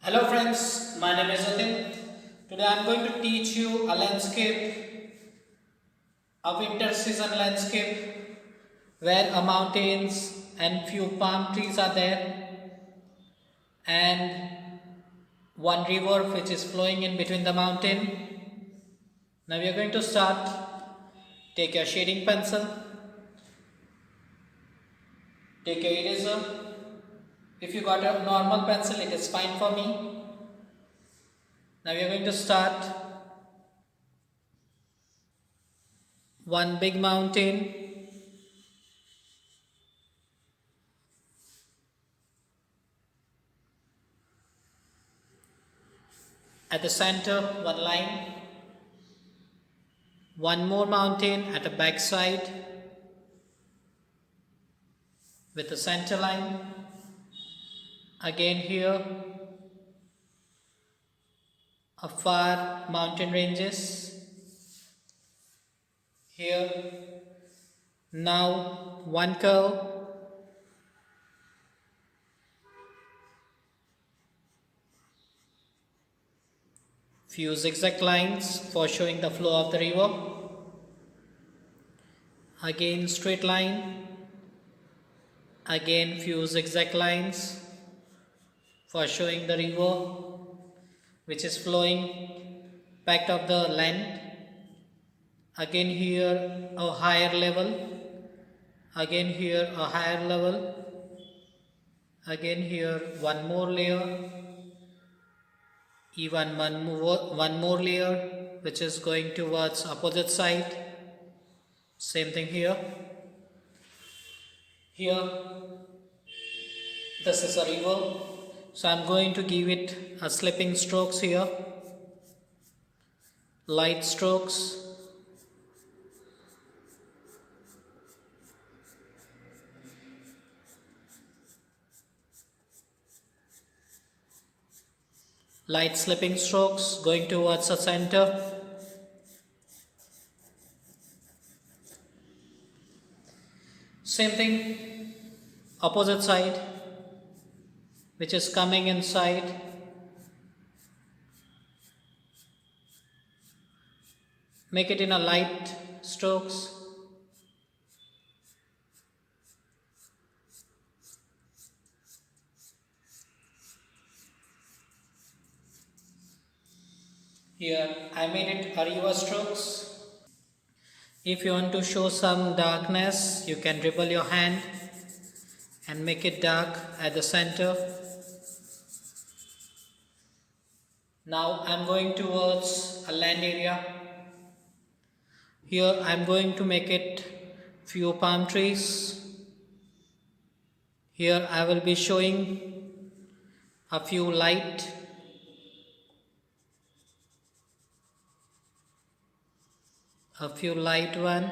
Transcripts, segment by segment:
Hello friends, my name is Atin. Today I am going to teach you a landscape, a winter season landscape where a mountains and few palm trees are there and one river which is flowing in between the mountain. Now we are going to start. Take your shading pencil, take your eraser. If you got a normal pencil, it is fine for me. Now we are going to start one big mountain. At the center, one line, one more mountain at the back side with the center line. Again here, a far mountain ranges. Here, now one curve. Few zigzag lines for showing the flow of the river. Again straight line. Again few zigzag lines for showing the river which is flowing back of the land. Again here a higher level. Again here a higher level. Again here one more layer. Even one more layer which is going towards opposite side. Same thing here. Here this is a river, so I'm going to give it a slipping strokes here, light strokes. Light slipping strokes going towards the center. Same thing, opposite side, which is coming inside. Make it in a light strokes. Here I made it a reverse strokes. If you want to show some darkness, you can dribble your hand and make it dark at the center. Now I am going towards a land area. Here I am going to make it few palm trees. Here I will be showing a few light. A few light one,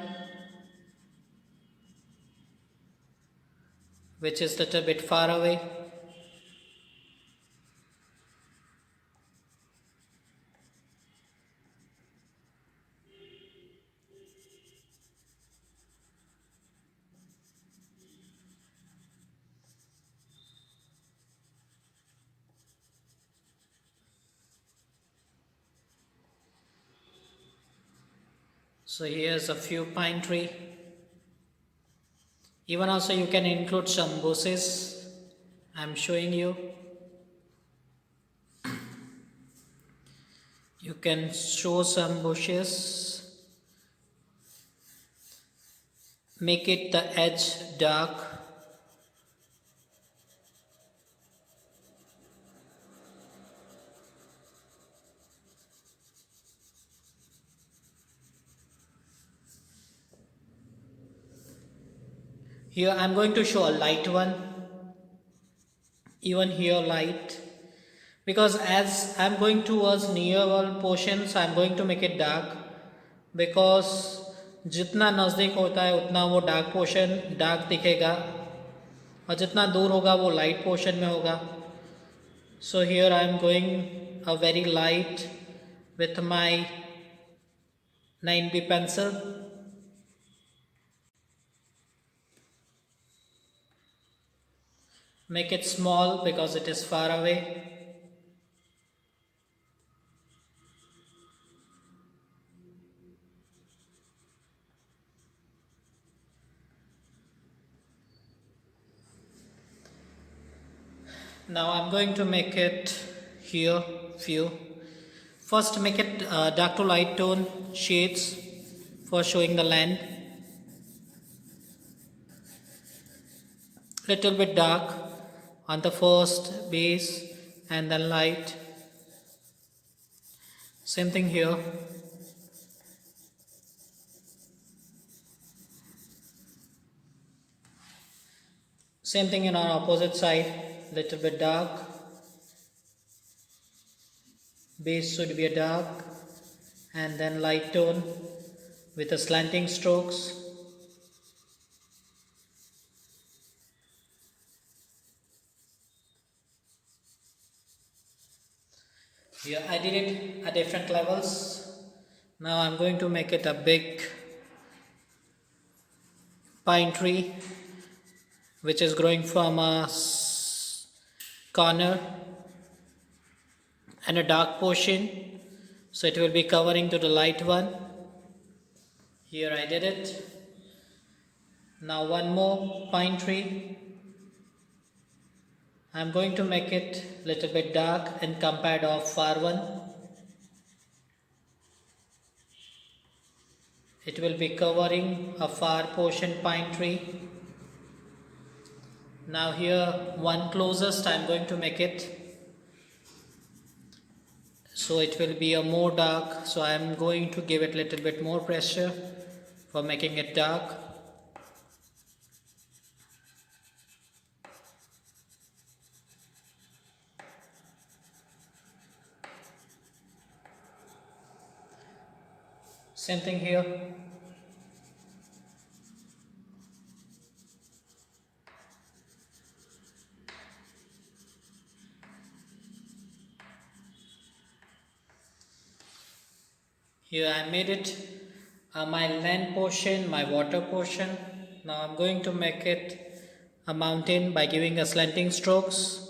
which is a little bit far away. So here's a few pine tree. Even also you can include some bushes. I'm showing you. You can show some bushes. Make it the edge dark. Here I am going to show a light one. Even here light. Because as I am going towards near wall portions, I am going to make it dark. Because जितना नज़दीक होता है उतना वो dark portion dark दिखेगा और जितना दूर होगा वो लाइट पोर्शन में होगा. So here I am going a very light with my 9B pencil. Make it small because it is far away. Now I'm going to make it here few. First make it dark to light tone shades for showing the land. Little bit dark on the first base and then light. Same thing here. Same thing in our opposite side. Little bit dark. Base should be a dark and then light tone with a slanting strokes. Here I did it at different levels. Now I'm going to make it a big pine tree which is growing from a corner and a dark portion, so it will be covering to the light one. Here I did it. Now one more pine tree. I'm going to make it little bit dark and compared of far one. It will be covering a far portion pine tree. Now here one closest I'm going to make it. So it will be a more dark. So I am going to give it little bit more pressure for making it dark. Same thing here. Here I made it my land portion, my water portion. Now I'm going to make it a mountain by giving a slanting strokes.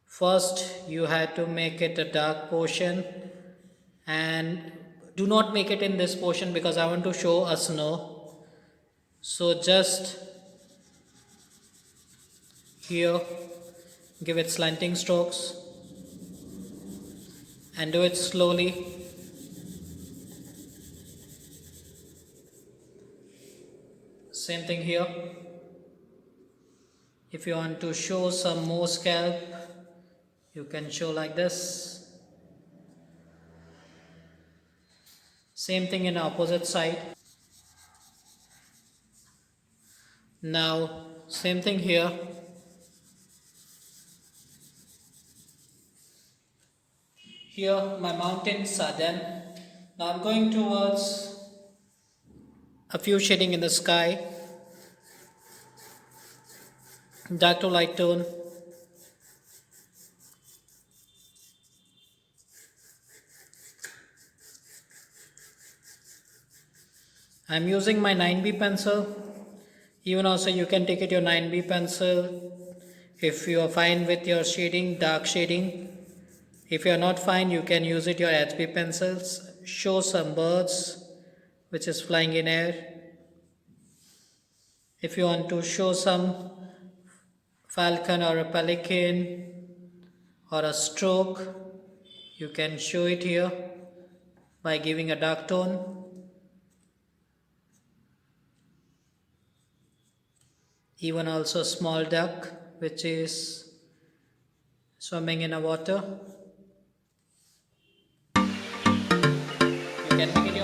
First you have to make it a dark portion, and do not make it in this portion because I want to show a snow. So just here give it slanting strokes and do it slowly. Same thing here. If you want to show some more scalp, you can show like this. Same thing in opposite side. Now same thing here. Here my mountains are done. Now I'm going towards a few shading in the sky. Dark to light tone. I'm using my 9B pencil. Even also you can take it your 9B pencil if you are fine with your shading, dark shading. If you are not fine, you can use it your HB pencils. Show some birds which is flying in air. If you want to show some falcon or a pelican or a stroke, you can show it here by giving a dark tone. Even also small duck which is swimming in a water. You can make it your